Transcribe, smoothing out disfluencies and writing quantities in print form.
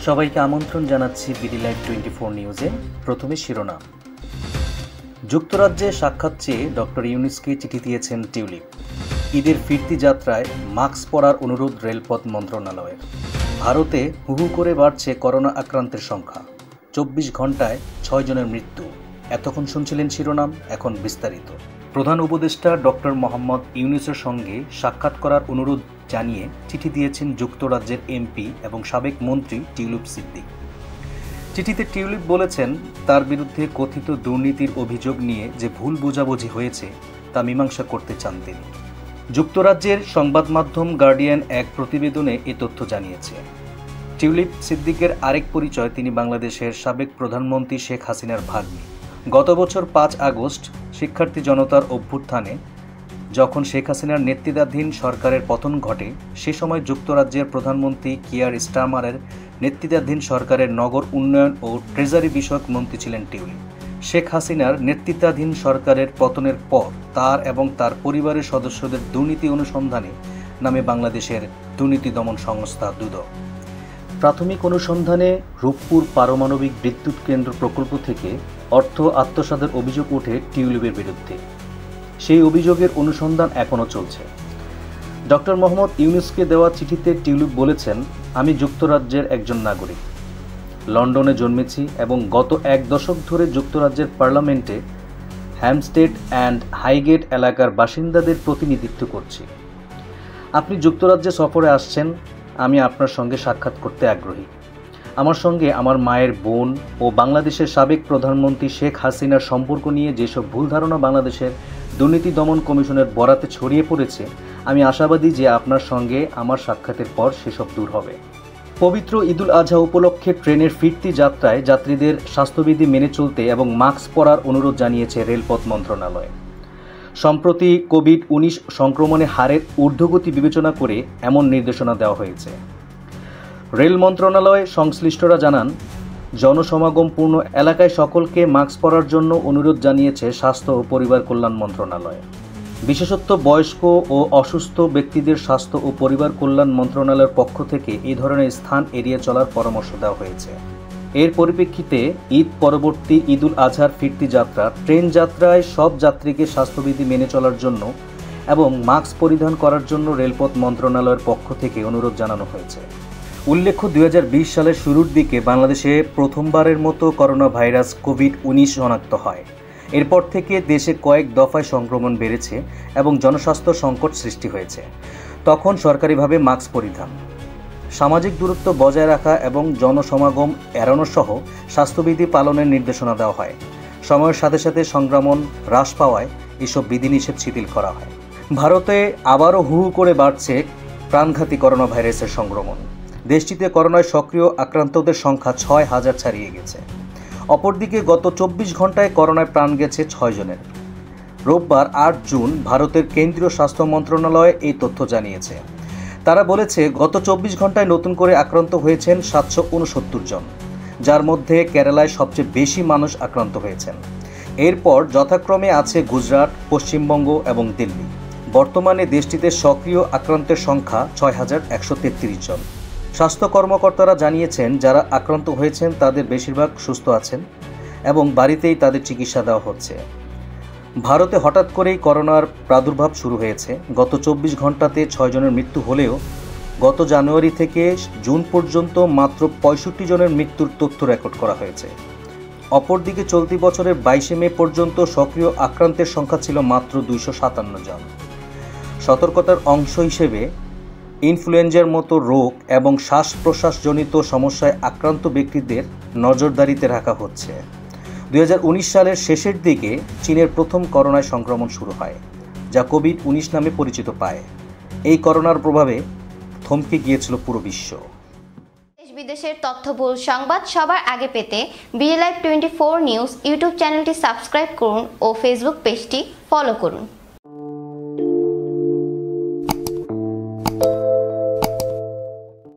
সবাইকে আমন্ত্রণ জানাচ্ছি বিডি লাইভ 24 নিউজে। প্রথমে শিরোনাম। যুক্তরাজ্যে সাক্ষাৎ চেয়ে ডক্টর ইউনূসকে চিঠি দিয়েছেন টিউলিপ। ঈদের ফিরতি যাত্রায় মাস্ক পরার অনুরোধ রেলপথ মন্ত্রণালয়ের। ভারতে হুহু করে বাড়ছে করোনা আক্রান্তের সংখ্যা, 24 ঘন্টায় 6 জনের মৃত্যু। এতক্ষণ শুনছিলেন শিরোনাম, এখন বিস্তারিত। প্রধান উপদেষ্টা ডক্টর মোহাম্মদ ইউনূসের সঙ্গে সাক্ষাৎ করার অনুরোধ জানিয়ে চিঠি দিয়েছেন যুক্তরাজ্যের এমপি এবং সাবেক মন্ত্রী টিউলিপ সিদ্দিক। চিঠিতে টিউলিপ বলেছেন, তার বিরুদ্ধে কথিত দুর্নীতির অভিযোগ নিয়ে যে ভুল বোঝাবুঝি হয়েছে তা মীমাংসা করতে চান তিনি। যুক্তরাজ্যের সংবাদ মাধ্যম গার্ডিয়ান এক প্রতিবেদনে এ তথ্য জানিয়েছে। টিউলিপ সিদ্দিকের আরেক পরিচয়, তিনি বাংলাদেশের সাবেক প্রধানমন্ত্রী শেখ হাসিনার ভাগ্নি। গত বছর 5 আগস্ট শিক্ষার্থী জনতার অভ্যুত্থানে যখন শেখ হাসিনার নেতৃত্বাধীন সরকারের পতন ঘটে, সে সময় যুক্তরাজ্যের প্রধানমন্ত্রী কিয়ার স্টারমারের নেতৃত্বাধীন সরকারের নগর উন্নয়ন ও ট্রেজারি বিষয়ক মন্ত্রী ছিলেন টিউলিপ। শেখ হাসিনার নেতৃত্বাধীন সরকারের পতনের পর তার এবং তার পরিবারের সদস্যদের দুর্নীতি অনুসন্ধানে নামে বাংলাদেশের দুর্নীতি দমন সংস্থা দুদক। প্রাথমিক অনুসন্ধানে রূপপুর পারমাণবিক বিদ্যুৎ কেন্দ্র প্রকল্প থেকে অর্থ আত্মসাতের অভিযোগ ওঠে টিউলিপের বিরুদ্ধে। সেই অভিযোগের অনুসন্ধান এখনও চলছে। ডক্টর মোহাম্মদ ইউনূসকে দেওয়া চিঠিতে টিউলিপ বলেছেন, আমি যুক্তরাজ্যের একজন নাগরিক, লন্ডনে জন্মেছি এবং গত 1 দশক ধরে যুক্তরাজ্যের পার্লামেন্টে হ্যামস্টেড অ্যান্ড হাইগেট এলাকার বাসিন্দাদের প্রতিনিধিত্ব করছি। আপনি যুক্তরাজ্যে সফরে আসছেন, আমি আপনার সঙ্গে সাক্ষাৎ করতে আগ্রহী। আমার সঙ্গে আমার মায়ের বোন ও বাংলাদেশের সাবেক প্রধানমন্ত্রী শেখ হাসিনার সম্পর্ক নিয়ে যেসব ভুল ধারণা বাংলাদেশের দুর্নীতি দমন কমিশনের বরাতে ছড়িয়ে পড়েছে, আমি আশাবাদী যে আপনার সঙ্গে আমার সাক্ষাতের পর সেসব দূর হবে। পবিত্র ঈদুল আজহা উপলক্ষে ট্রেনের ফিরতি যাত্রায় যাত্রীদের স্বাস্থ্যবিধি মেনে চলতে এবং মাস্ক পরার অনুরোধ জানিয়েছে রেলপথ মন্ত্রণালয়। সম্প্রতি কোভিড-19 সংক্রমণের হারের ঊর্ধ্বগতি বিবেচনা করে এমন নির্দেশনা দেওয়া হয়েছে। রেল মন্ত্রণালয় সংশ্লিষ্টরা জানান, জনসমাগমপূর্ণ এলাকায় সকলকে মাস্ক পরার জন্য অনুরোধ জানিয়েছে স্বাস্থ্য ও পরিবার কল্যাণ মন্ত্রণালয়। বিশেষত বয়স্ক ও অসুস্থ ব্যক্তিদের স্বাস্থ্য ও পরিবার কল্যাণ মন্ত্রণালয়ের পক্ষ থেকে এই ধরনের স্থান এড়িয়ে চলার পরামর্শ দেওয়া হয়েছে। এর পরিপ্রেক্ষিতে ঈদ পরবর্তী ঈদুল আজহার ফিরতি যাত্রা ট্রেন যাত্রায় সব যাত্রীকে স্বাস্থ্যবিধি মেনে চলার জন্য এবং মাস্ক পরিধান করার জন্য রেলপথ মন্ত্রণালয়ের পক্ষ থেকে অনুরোধ জানানো হয়েছে। উল্লেখ্য, 2020 সালের শুরুর দিকে বাংলাদেশে প্রথমবারের মতো করোনা ভাইরাস কোভিড-19 শনাক্ত হয়। এরপর থেকে দেশে কয়েক দফায় সংক্রমণ বেড়েছে এবং জনস্বাস্থ্য সংকট সৃষ্টি হয়েছে। তখন সরকারিভাবে মাস্ক পরিধান, সামাজিক দূরত্ব বজায় রাখা এবং জনসমাগম এড়ানো সহ স্বাস্থ্যবিধি পালনের নির্দেশনা দেওয়া হয়। সময়ের সাথে সাথে সংক্রমণ হ্রাস পাওয়ায় এসব বিধিনিষেধ শিথিল করা হয়। ভারতে আবারও হুহু করে বাড়ছে প্রাণঘাতী করোনা ভাইরাসের সংক্রমণ। দেশটিতে করোনায় সক্রিয় আক্রান্তদের সংখ্যা 6,000 ছাড়িয়ে গেছে। অপরদিকে গত 24 ঘন্টায় করোনায় প্রাণ গেছে 6 জনের। রোববার 8 জুন ভারতের কেন্দ্রীয় স্বাস্থ্য মন্ত্রণালয় এই তথ্য জানিয়েছে। তারা বলেছে, গত 24 ঘন্টায় নতুন করে আক্রান্ত হয়েছেন 769 জন, যার মধ্যে কেরালায় সবচেয়ে বেশি মানুষ আক্রান্ত হয়েছেন। এরপর যথাক্রমে আছে গুজরাট, পশ্চিমবঙ্গ এবং দিল্লি। বর্তমানে দেশটিতে সক্রিয় আক্রান্তের সংখ্যা 6,133 জন। স্বাস্থ্য কর্মকর্তারা জানিয়েছেন, যারা আক্রান্ত হয়েছেন তাদের বেশিরভাগ সুস্থ আছেন এবং বাড়িতেই তাদের চিকিৎসা দেওয়া হচ্ছে। ভারতে হঠাৎ করেই করোনার প্রাদুর্ভাব শুরু হয়েছে। গত 24 ঘন্টাতে 6 জনের মৃত্যু হলেও গত জানুয়ারি থেকে জুন পর্যন্ত মাত্র 65 জনের মৃত্যুর তথ্য রেকর্ড করা হয়েছে। অপরদিকে চলতি বছরের 22 মে পর্যন্ত সক্রিয় আক্রান্তের সংখ্যা ছিল মাত্র 257 জন। সতর্কতার অংশ হিসেবে ইনফ্লুয়েঞ্জার মতো রোগ এবং শ্বাস প্রশ্বাসজনিত সমস্যায় আক্রান্ত ব্যক্তিদের নজরদারিতে রাখা হচ্ছে। 2019 সালের শেষের দিকে চীনের প্রথম করোনায় সংক্রমণ শুরু হয়, যা কোভিড-19 নামে পরিচিত পায়। এই করোনার প্রভাবে থমকে গিয়েছিল পুরো বিশ্ব। দেশ বিদেশের তথ্যবহুল সংবাদ সবার আগে পেতে বিডি লাইভ 24 নিউজ ইউটিউব চ্যানেলটি সাবস্ক্রাইব করুন ও ফেসবুক পেজটি ফলো করুন।